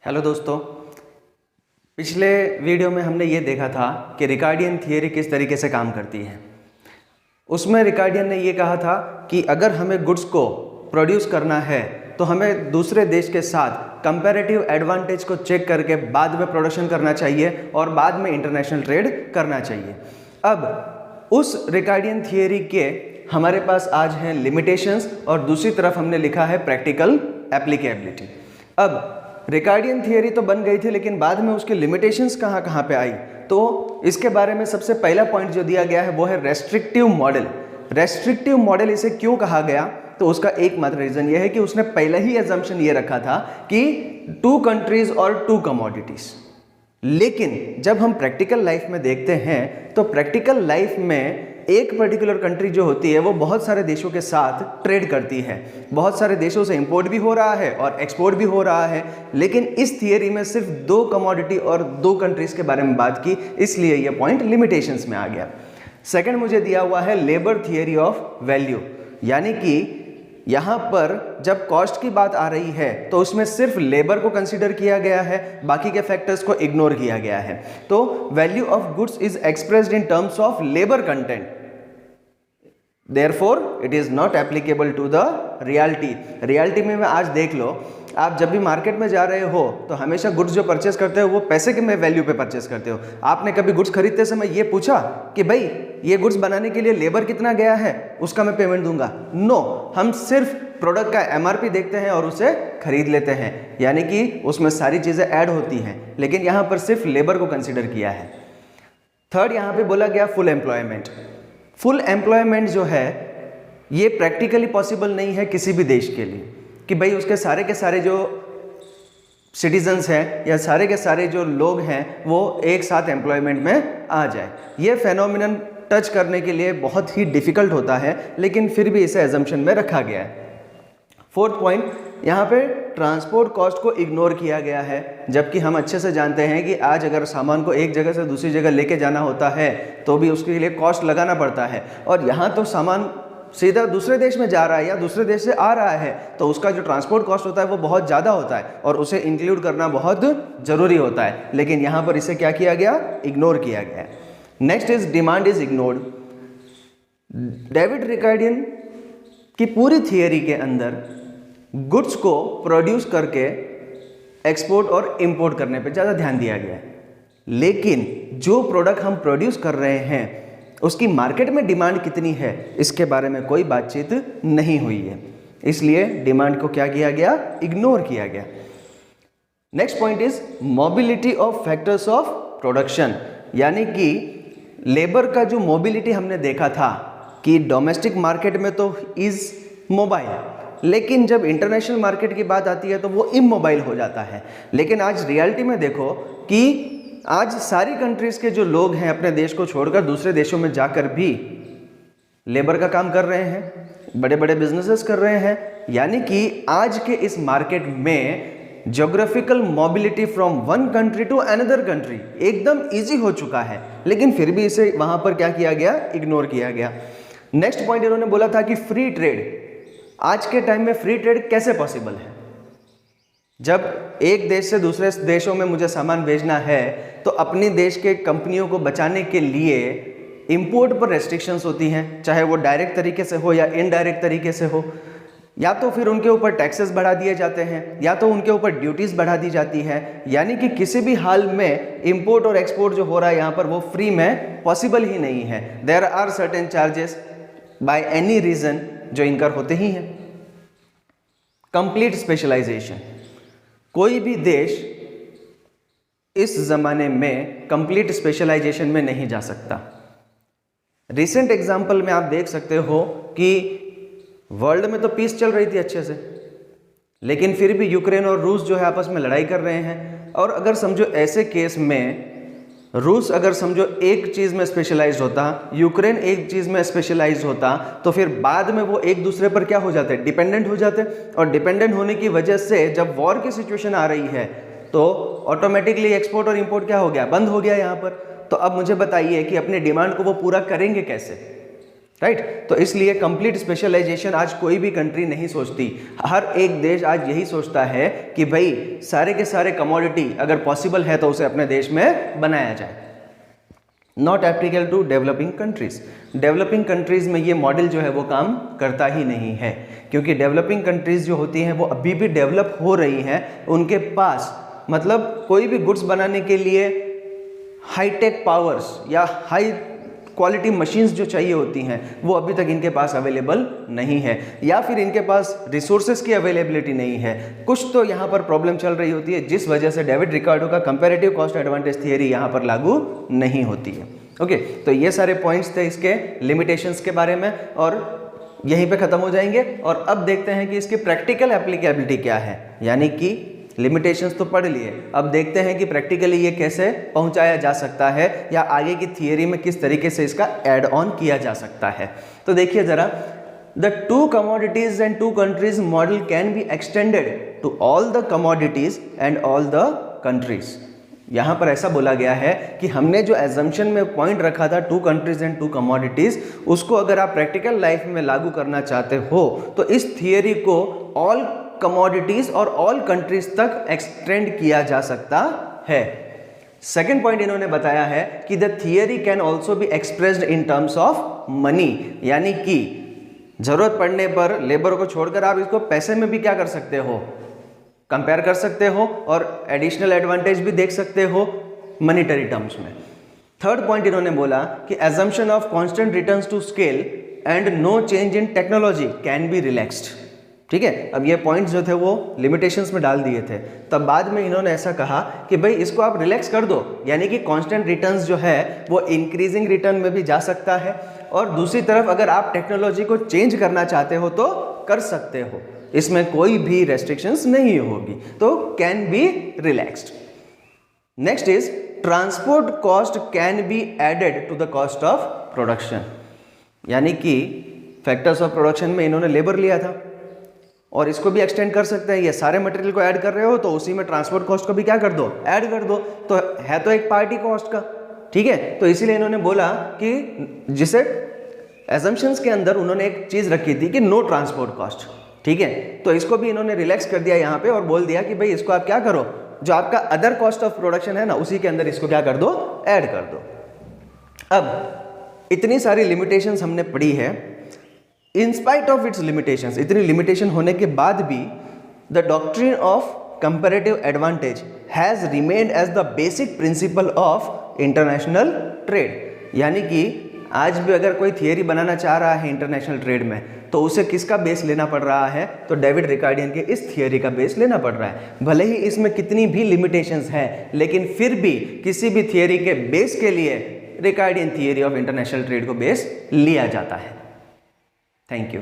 Hello दोस्तों, पिछले video में हमने ये देखा था कि रिकार्डियन थियरी किस तरीके से काम करती है। उसमें रिकार्डियन ने ये कहा था कि अगर हमें गुड्स को प्रोड्यूस करना है तो हमें दूसरे देश के साथ कंपैरेटिव एडवांटेज को चेक करके बाद में प्रोडक्शन करना चाहिए और बाद में इंटरनेशनल ट्रेड करना चाहिए। अब उस रिकार्डियन थियरी के हमारे पास आज हैं लिमिटेशंस और दूसरी तरफ हमने लिखा है प्रैक्टिकल एप्लीकेबिलिटी। अब रिकार्डियन थियरी तो बन गई थी, लेकिन बाद में उसके लिमिटेशंस कहाँ पे आई, तो इसके बारे में सबसे पहला पॉइंट जो दिया गया है वो है रेस्ट्रिक्टिव मॉडल। रेस्ट्रिक्टिव मॉडल इसे क्यों कहा गया, तो उसका एकमात्र रीजन ये है कि उसने पहले ही एजम्पशन ये रखा था कि 2 कंट्रीज और 2 कमोडिटीज। लेकिन जब हम प्रैक्टिकल लाइफ में देखते हैं तो प्रैक्टिकल लाइफ में एक पर्टिकुलर कंट्री जो होती है वो बहुत सारे देशों के साथ ट्रेड करती है, बहुत सारे देशों से इंपोर्ट भी हो रहा है और एक्सपोर्ट भी हो रहा है। लेकिन इस थियरी में सिर्फ 2 कमोडिटी और 2 कंट्रीज के बारे में बात की, इसलिए यह पॉइंट लिमिटेशंस में आ गया। सेकंड मुझे दिया हुआ है लेबर थियरी ऑफ वैल्यू, यानी कि यहाँ पर जब कॉस्ट की बात आ रही है तो उसमें सिर्फ लेबर को कंसीडर किया गया है, बाकी के फैक्टर्स को इग्नोर किया गया है। तो value of goods is expressed in terms of labour content, Therefore, it is not applicable to the reality। Reality में आज देख लो, आप जब भी मार्केट में जा रहे हो तो हमेशा गुड्स जो परचेस करते हो वो पैसे के में वैल्यू पे परचेस करते हो। आपने कभी गुड्स खरीदते समय ये पूछा कि भाई ये गुड्स बनाने के लिए लेबर कितना गया है, उसका मैं पेमेंट दूंगा? नो, हम सिर्फ प्रोडक्ट का MRP देखते हैं और उसे खरीद लेते हैं, यानी कि उसमें सारी चीज़ें ऐड होती हैं, लेकिन यहाँ पर सिर्फ लेबर को कंसिडर किया है। थर्ड, यहाँ पे बोला गया फुल एम्प्लॉयमेंट। फुल एम्प्लॉयमेंट जो है ये प्रैक्टिकली पॉसिबल नहीं है किसी भी देश के लिए कि भाई उसके सारे के सारे जो सिटीजन्स हैं या सारे के सारे जो लोग हैं वो एक साथ एम्प्लॉयमेंट में आ जाए। ये फेनोमिनन टच करने के लिए बहुत ही डिफिकल्ट होता है, लेकिन फिर भी इसे एजम्पशन में रखा गया है। फोर्थ पॉइंट, यहाँ पे ट्रांसपोर्ट कॉस्ट को इग्नोर किया गया है, जबकि हम अच्छे से जानते हैं कि आज अगर सामान को एक जगह से दूसरी जगह लेके जाना होता है तो भी उसके लिए कॉस्ट लगाना पड़ता है, और यहाँ तो सामान सीधा दूसरे देश में जा रहा है या दूसरे देश से आ रहा है तो उसका जो ट्रांसपोर्ट कॉस्ट होता है वो बहुत ज़्यादा होता है और उसे इंक्लूड करना बहुत ज़रूरी होता है, लेकिन यहाँ पर इसे क्या किया गया, इग्नोर किया गया। Next is demand is ignored. David Ricardian की पूरी थियरी के अंदर गुड्स को प्रोड्यूस करके एक्सपोर्ट और इंपोर्ट करने पे ज़्यादा ध्यान दिया गया है, लेकिन जो प्रोडक्ट हम प्रोड्यूस कर रहे हैं उसकी मार्केट में डिमांड कितनी है इसके बारे में कोई बातचीत नहीं हुई है, इसलिए डिमांड को क्या किया गया, इग्नोर किया गया। Next point is mobility of factors of production, यानी कि लेबर का जो मोबिलिटी हमने देखा था कि डोमेस्टिक मार्केट में तो इज मोबाइल, लेकिन जब इंटरनेशनल मार्केट की बात आती है तो वो इमोबाइल हो जाता है। लेकिन आज रियलिटी में देखो कि आज सारी कंट्रीज के जो लोग हैं अपने देश को छोड़कर दूसरे देशों में जाकर भी लेबर का काम कर रहे हैं, बड़े बड़े बिजनेसेस कर रहे हैं, यानी कि आज के इस मार्केट में geographical mobility from one country to another country एकदम ईजी हो चुका है, लेकिन फिर भी इसे वहां पर क्या किया गया, इग्नोर किया गया। नेक्स्ट पॉइंट इन्होंने बोला था कि फ्री ट्रेड। आज के टाइम में फ्री ट्रेड कैसे पॉसिबल है? जब एक देश से दूसरे देशों में मुझे सामान भेजना है तो अपनी देश के कंपनियों को बचाने के लिए इंपोर्ट पर रेस्ट्रिक्शंस होती हैं, चाहे वो डायरेक्ट तरीके से हो या इनडायरेक्ट तरीके से हो, या तो फिर उनके ऊपर टैक्सेस बढ़ा दिए जाते हैं या तो उनके ऊपर ड्यूटीज बढ़ा दी जाती है, यानी कि किसी भी हाल में इंपोर्ट और एक्सपोर्ट जो हो रहा है यहाँ पर वो फ्री में पॉसिबल ही नहीं है। There are certain charges by any reason जो इनकर होते ही हैं। कंप्लीट स्पेशलाइजेशन, कोई भी देश इस जमाने में कंप्लीट स्पेशलाइजेशन में नहीं जा सकता। रिसेंट एग्जांपल में आप देख सकते हो कि वर्ल्ड में तो पीस चल रही थी अच्छे से, लेकिन फिर भी यूक्रेन और रूस जो है आपस में लड़ाई कर रहे हैं, और अगर समझो ऐसे केस में रूस अगर समझो एक चीज़ में स्पेशलाइज्ड होता, यूक्रेन एक चीज़ में स्पेशलाइज्ड होता, तो फिर बाद में वो एक दूसरे पर क्या हो जाते, डिपेंडेंट हो जाते, और डिपेंडेंट होने की वजह से जब वॉर की सिचुएशन आ रही है तो ऑटोमेटिकली एक्सपोर्ट और इंपोर्ट क्या हो गया, बंद हो गया यहाँ पर। तो अब मुझे बताइए कि अपने डिमांड को वो पूरा करेंगे कैसे? राइट। तो इसलिए कंप्लीट स्पेशलाइजेशन आज कोई भी कंट्री नहीं सोचती। हर एक देश आज यही सोचता है कि भाई सारे के सारे कमोडिटी अगर पॉसिबल है तो उसे अपने देश में बनाया जाए। Not applicable to developing countries. Developing countries में ये मॉडल जो है वो काम करता ही नहीं है, क्योंकि डेवलपिंग कंट्रीज जो होती हैं वो अभी भी डेवलप हो रही हैं। उनके पास मतलब कोई भी गुड्स बनाने के लिए हाईटेक पावर्स या हाई क्वालिटी मशीन्स जो चाहिए होती हैं वो अभी तक इनके पास अवेलेबल नहीं है, या फिर इनके पास रिसोर्सेज की अवेलेबिलिटी नहीं है। कुछ तो यहाँ पर प्रॉब्लम चल रही होती है जिस वजह से डेविड रिकार्डो का कंपैरेटिव कॉस्ट एडवांटेज थियरी यहाँ पर लागू नहीं होती है। ओके, तो ये सारे पॉइंट्स थे इसके लिमिटेशंस के बारे में और यहीं पे खत्म हो जाएंगे। और अब देखते हैं कि इसकी प्रैक्टिकल एप्लीकेबिलिटी क्या है। यानी कि लिमिटेशंस तो पढ़ लिए, अब देखते हैं कि प्रैक्टिकली ये कैसे पहुंचाया जा सकता है या आगे की थियरी में किस तरीके से इसका ऐड ऑन किया जा सकता है। तो देखिए जरा, the two commodities and two countries model can be extended to all the commodities and all the countries. यहाँ पर ऐसा बोला गया है कि हमने जो एजम्पशन में पॉइंट रखा था two countries and two commodities, उसको अगर आप प्रैक्टिकल लाइफ में लागू करना चाहते हो तो इस थियरी को ऑल कमोडिटीज और ऑल कंट्रीज तक एक्सटेंड किया जा सकता है। सेकेंड पॉइंट इन्होंने बताया है कि the theory can also be expressed in terms of money, यानी कि जरूरत पड़ने पर लेबर को छोड़कर आप इसको पैसे में भी क्या कर सकते हो, कंपेयर कर सकते हो और एडिशनल एडवांटेज भी देख सकते हो मनीटरी टर्म्स में। थर्ड पॉइंट इन्होंने बोला कि assumption of constant returns to scale and no change in technology can be relaxed. ठीक है, अब ये पॉइंट्स जो थे वो लिमिटेशंस में डाल दिए थे, तब बाद में इन्होंने ऐसा कहा कि भाई इसको आप रिलैक्स कर दो, यानी कि कांस्टेंट रिटर्न्स जो है वो इंक्रीजिंग रिटर्न में भी जा सकता है और दूसरी तरफ अगर आप टेक्नोलॉजी को चेंज करना चाहते हो तो कर सकते हो, इसमें कोई भी रेस्ट्रिक्शंस नहीं होगी, तो can be relaxed. Next is transport cost can be added to the cost of production, यानी कि फैक्टर्स ऑफ प्रोडक्शन में इन्होंने लेबर लिया था और इसको भी एक्सटेंड कर सकते हैं। ये सारे मटेरियल को ऐड कर रहे हो तो उसी में ट्रांसपोर्ट कॉस्ट को भी क्या कर दो, ऐड कर दो, तो है तो एक पार्टी कॉस्ट का। ठीक है, तो इसीलिए इन्होंने बोला कि जिसे एजम्पशंस के अंदर उन्होंने एक चीज रखी थी कि नो ट्रांसपोर्ट कॉस्ट। ठीक है, तो इसको भी इन्होंने रिलैक्स कर दिया यहाँ पे और बोल दिया कि भाई इसको आप क्या करो, जो आपका अदर कॉस्ट ऑफ प्रोडक्शन है ना उसी के अंदर इसको क्या कर दो, ऐड कर दो। अब इतनी सारी लिमिटेशंस हमने पढ़ी है, in spite of its limitations, इतनी लिमिटेशन होने के बाद भी the doctrine of comparative advantage has remained as the basic principle of international trade. यानी कि आज भी अगर कोई थियरी बनाना चाह रहा है इंटरनेशनल ट्रेड में तो उसे किसका बेस लेना पड़ रहा है, तो डेविड रिकार्डियन के इस थियरी का बेस लेना पड़ रहा है। भले ही इसमें कितनी भी लिमिटेशंस हैं लेकिन फिर भी किसी भी थियरी के बेस के लिए Ricardian theory of international trade को बेस लिया जाता है। Thank you.